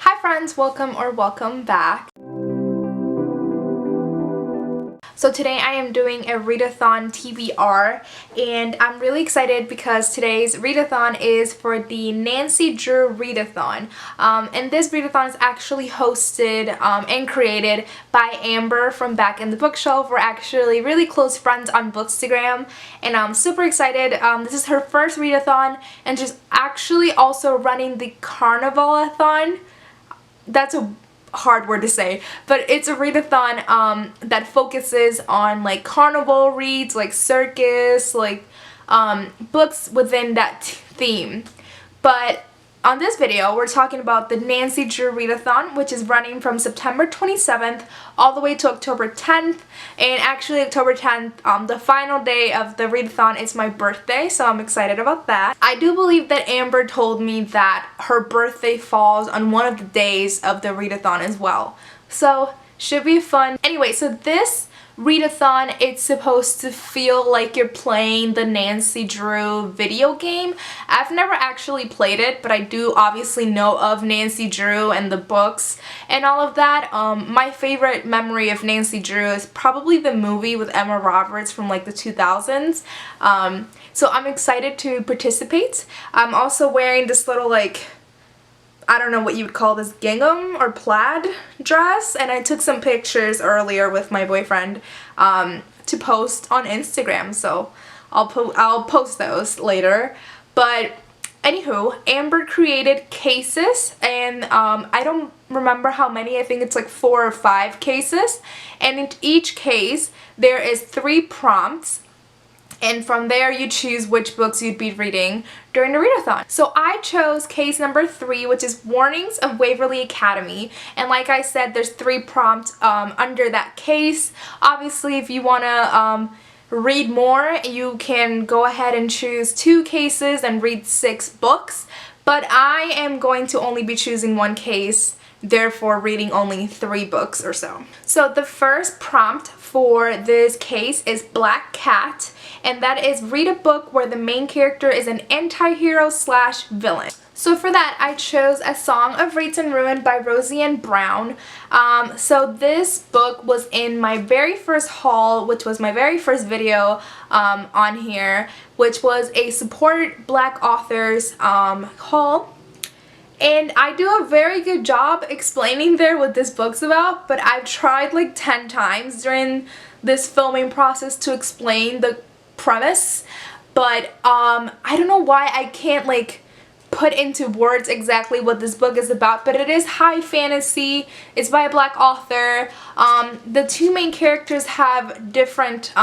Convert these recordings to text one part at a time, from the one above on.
Hi friends, welcome back. So today I am doing a readathon TBR and I'm really excited because today's readathon is for the Nancy Drew readathon. And this readathon is actually hosted and created by Amber from Back in the Bookshelf. We're actually really close friends on Bookstagram and I'm super excited. This is her first readathon and she's actually also running the Carnival-a-thon. That's a hard word to say, but it's a readathon that focuses on like carnival reads, like circus, like books within that theme. But on this video, we're talking about the Nancy Drew readathon, which is running from September 27th all the way to October 10th. And actually October 10th, the final day of the readathon is my birthday, so I'm excited about that. I do believe that Amber told me that her birthday falls on one of the days of the readathon as well. So should be fun. Anyway, so this readathon, it's supposed to feel like you're playing the Nancy Drew video game. I've never actually played it, but I do obviously know of Nancy Drew and the books and all of that. My favorite memory of Nancy Drew is probably the movie with Emma Roberts from like the 2000s. So I'm excited to participate. I'm also wearing this little like, I don't know what you would call this, gingham or plaid dress, and I took some pictures earlier with my boyfriend to post on Instagram, so I'll post those later. But anywho, Amber created cases, and I don't remember how many. I think it's like 4 or 5 cases, and in each case there is 3 prompts. And from there you choose which books you'd be reading during the readathon. So I chose case number 3, which is Warnings of Waverly Academy. And like I said, there's 3 prompts under that case. Obviously, if you want to read more, you can go ahead and choose 2 cases and read 6 books. But I am going to only be choosing 1 case, therefore reading only 3 books or so. So the first prompt for this case is Black Cat, and that is read a book where the main character is an anti-hero slash villain. So for that, I chose A Song of Rates and Ruin by Roseanne Brown. So this book was in my very first haul, which was my very first video on here, which was a support Black authors haul. And I do a very good job explaining there what this book's about, but I've tried like 10 times during this filming process to explain the premise, but I don't know why I can't like put into words exactly what this book is about, but it is high fantasy. It's by a Black author. The 2 main characters have different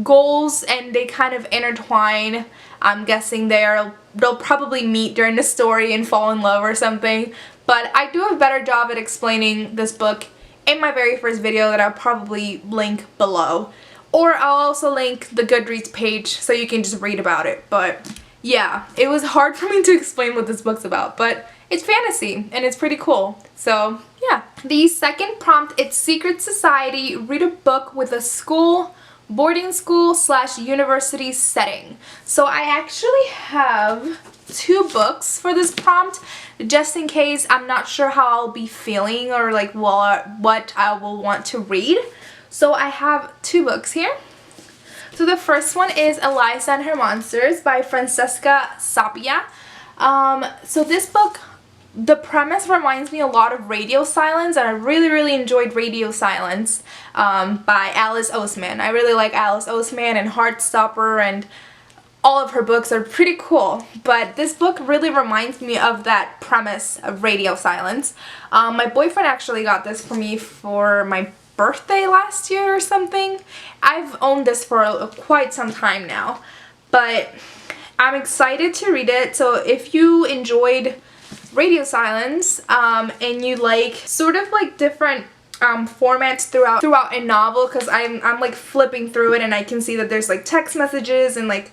goals and they kind of intertwine. I'm guessing they'll probably meet during the story and fall in love or something, but I do a better job at explaining this book in my very first video that I'll probably link below. Or I'll also link the Goodreads page so you can just read about it. But yeah, it was hard for me to explain what this book's about, but it's fantasy and it's pretty cool. So yeah. The second prompt, it's Secret Society, read a book with a boarding school slash university setting. So I actually have 2 books for this prompt, just in case I'm not sure how I'll be feeling or like what I will want to read. So I have 2 books here. So the first one is Eliza and Her Monsters by Francesca Sapia. So this book, the premise reminds me a lot of Radio Silence, and I really enjoyed Radio Silence by Alice Oseman. I really like Alice Oseman and Heartstopper, and all of her books are pretty cool, but this book really reminds me of that premise of Radio Silence. My boyfriend actually got this for me for my birthday last year or something. I've owned this for quite some time now, but I'm excited to read it. So if you enjoyed Radio Silence and you like sort of like different formats throughout a novel, because I'm like flipping through it and I can see that there's like text messages and like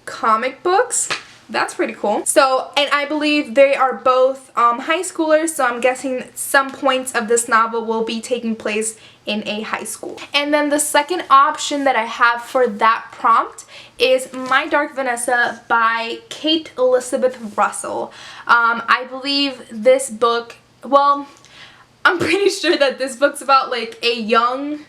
comic books. that's pretty cool. So, and I believe they are both high schoolers, so I'm guessing some points of this novel will be taking place in a high school. And then the second option that I have for that prompt is My Dark Vanessa by Kate Elizabeth Russell. I believe this book, well, I'm pretty sure that this book's about like a young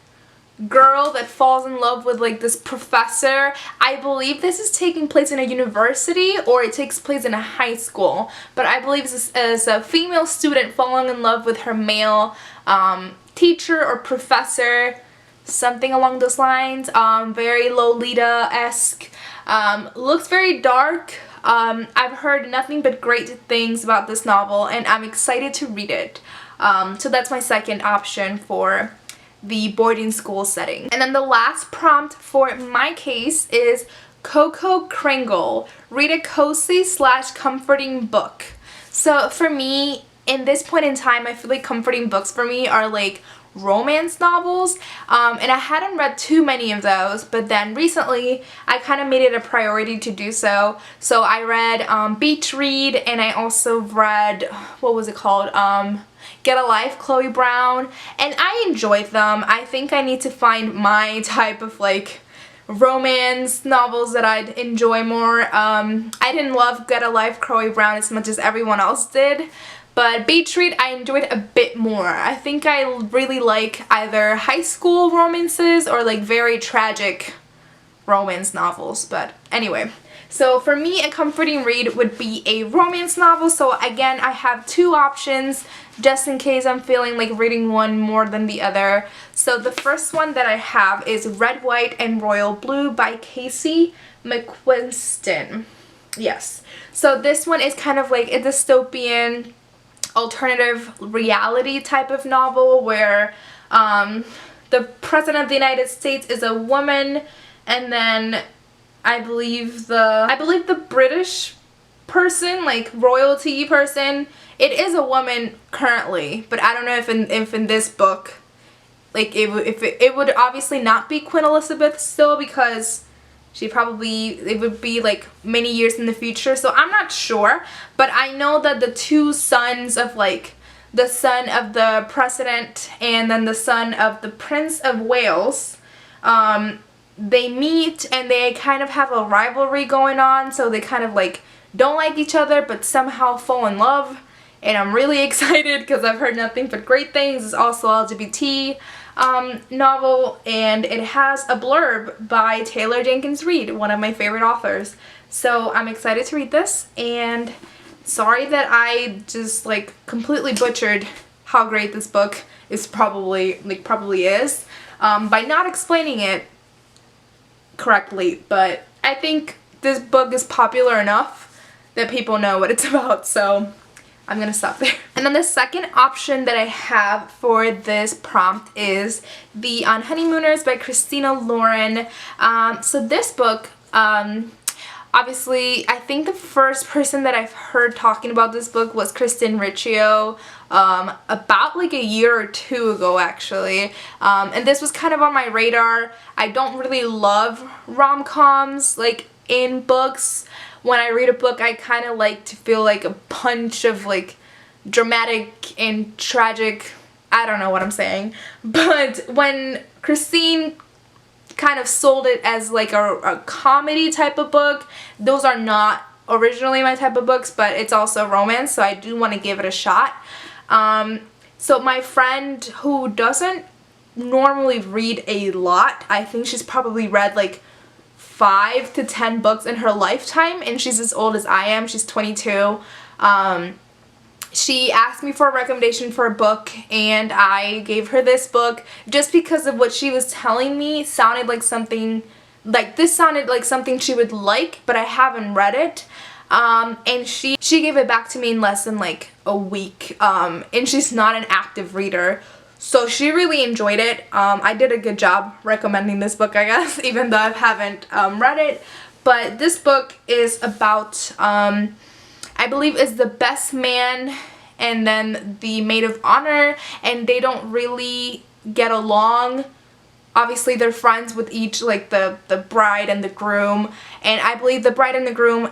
girl that falls in love with like this professor. I believe this is taking place in a university, or it takes place in a high school, but I believe this is a female student falling in love with her male teacher or professor, something along those lines. Very Lolita-esque. Looks very dark. I've heard nothing but great things about this novel, and I'm excited to read it. So that's my second option for the boarding school setting. And then the last prompt for my case is Coco Kringle, read a cozy / comforting book. So for me, in this point in time, I feel like comforting books for me are like romance novels, and I hadn't read too many of those, but then recently I kind of made it a priority to do so. So I read Beach Read, and I also read, what was it called, Get a Life, Chloe Brown, and I enjoyed them. I think I need to find my type of like romance novels that I'd enjoy more. I didn't love Get a Life, Chloe Brown as much as everyone else did, but Beach Read I enjoyed a bit more. I think I really like either high school romances or like very tragic romance novels, but anyway. So for me, a comforting read would be a romance novel. So again, I have two options just in case I'm feeling like reading one more than the other. So the first one that I have is Red, White, and Royal Blue by Casey McQuiston. Yes. So this one is kind of like a dystopian alternative reality type of novel where the President of the United States is a woman, and then I believe the British person, like royalty person, it is a woman currently, but I don't know if in this book, like it would obviously not be Queen Elizabeth still, because it would be like many years in the future, so I'm not sure. But I know that the two sons of like the son of the president and then the son of the Prince of Wales, they meet and they kind of have a rivalry going on, so they kind of like don't like each other but somehow fall in love, and I'm really excited because I've heard nothing but great things. It's also LGBT novel, and it has a blurb by Taylor Jenkins Reid, one of my favorite authors. So I'm excited to read this, and sorry that I just like completely butchered how great this book is probably is by not explaining it correctly, but I think this book is popular enough that people know what it's about, so I'm gonna stop there. And then the second option that I have for this prompt is the Honeymooners by Christina Lauren. So this book, obviously, I think the first person that I've heard talking about this book was Kristen Riccio, about like a year or two ago actually, and this was kind of on my radar. I don't really love rom-coms like in books. When I read a book, I kind of like to feel like a punch of like dramatic and tragic, I don't know what I'm saying, but when Christine kind of sold it as like a comedy type of book, those are not originally my type of books, but it's also romance, so I do want to give it a shot. So my friend, who doesn't normally read a lot, I think she's probably read like 5 to 10 books in her lifetime, and she's as old as I am. She's 22. She asked me for a recommendation for a book, and I gave her this book just because of what she was telling me. Sounded like something, like this sounded like something she would like, but I haven't read it. And she gave it back to me in less than like a week, and she's not an active reader, so she really enjoyed it. I did a good job recommending this book, I guess, even though I haven't read it. But this book is about, I believe is the best man and then the maid of honor, and they don't really get along. Obviously they're friends with each, like the bride and the groom, and I believe the bride and the groom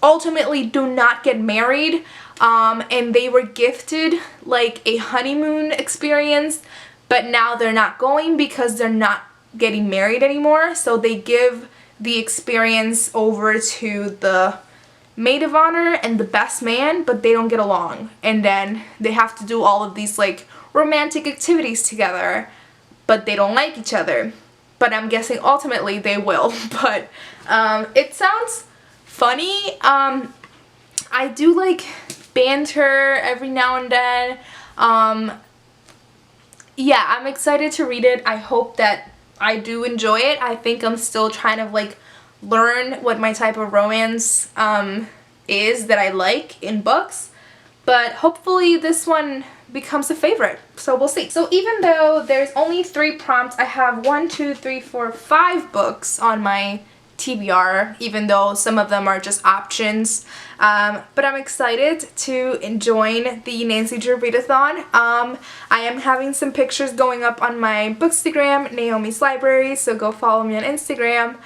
ultimately do not get married, and they were gifted like a honeymoon experience, but now they're not going because they're not getting married anymore. So they give the experience over to the maid of honor and the best man, but they don't get along, and then they have to do all of these like romantic activities together, but they don't like each other. But I'm guessing ultimately they will. But it sounds funny. I do like banter every now and then. Yeah, I'm excited to read it. I hope that I do enjoy it. I think I'm still trying to like learn what my type of romance is that I like in books, but hopefully this one becomes a favorite, so we'll see. So even though there's only 3 prompts, I have 1, 2, 3, 4, 5 books on my TBR, even though some of them are just options. But I'm excited to join the Nancy Drew Readathon. I am having some pictures going up on my Bookstagram, Naomi's Library, so go follow me on Instagram.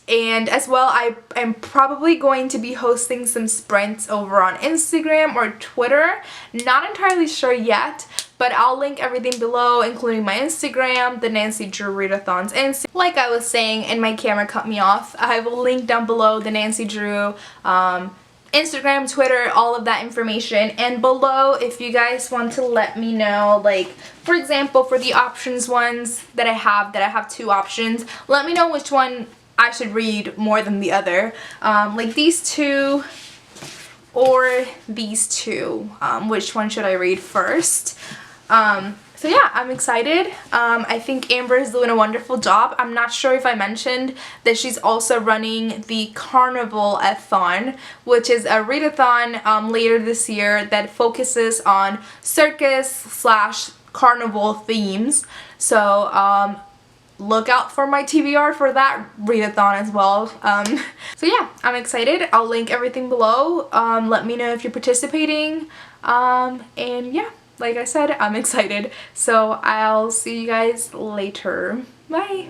And as well, I am probably going to be hosting some sprints over on Instagram or Twitter. Not entirely sure yet, but I'll link everything below, including my Instagram, the Nancy Drew Readathon's Instagram. Like I was saying, and my camera cut me off, I will link down below the Nancy Drew Instagram, Twitter, all of that information. And below, if you guys want to let me know, like, for example, for the options ones that I have 2 options, let me know which one I should read more than the other. Like these 2 or these 2. Which one should I read first? So yeah, I'm excited. I think Amber is doing a wonderful job. I'm not sure if I mentioned that she's also running the Carnival-a-thon, which is a readathon later this year that focuses on circus/carnival themes. So look out for my TBR for that readathon as well. So yeah, I'm excited. I'll link everything below. Let me know if you're participating. And yeah, like I said, I'm excited. So I'll see you guys later. Bye!